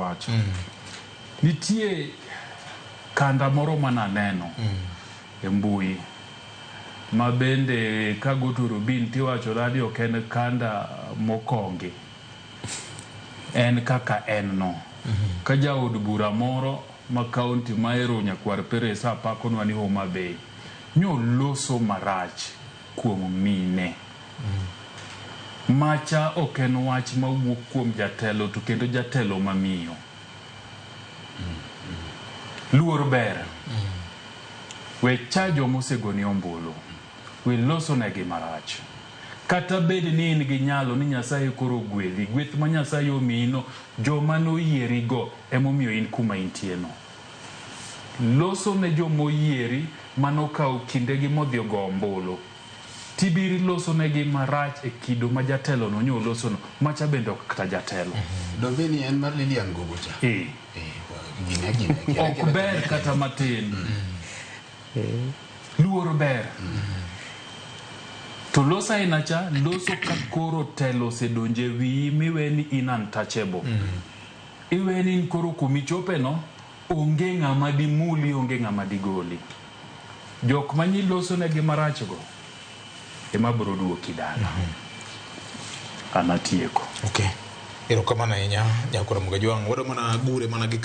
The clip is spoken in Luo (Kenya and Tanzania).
wacho. Nitie kanda moro mananeno e mbui ma bende kagoturo bin tiwacho ni ok en kanda mokongi, en kaka en no. Ka jaod bura moro ma kaunti ma ero Nyakwar Peresa pakonwa ni Homa Bay nyo loso marach kuom mine. Macha ok en wach mawuok kuom jatelo to kendo jatelo mamiyo. Luor ber. We chajo mosegoni ombulu. We loso negi marach. Kata bed ni in gi nyalo ni Nyasaye koro gwedhi. Gweth ma Nyasaye omino joma noyieri go emomiyo in kuma intie no. Loso ne jomoyieri manokao kindegi modhi go ombulu. Tibiri loso negi marach e kido ma jatelo no nyo loso no. Macha bende ok kata jatelo. Doveni en mar Lilian Gogocha. Ok ber kata matin. Luor ber. To losa inacha, loso kakoro telo se donje wi miweni in untouchable. Iweni in koro kumichope no, onge ng'ama di muli, onge ng'ama di goli. Jok manyi loso negi marach go, ema bro duoki dala. Anatieko. Okay. Erokamano ahinya Nyakora Muga Jwang'. Wado mana gure mana gi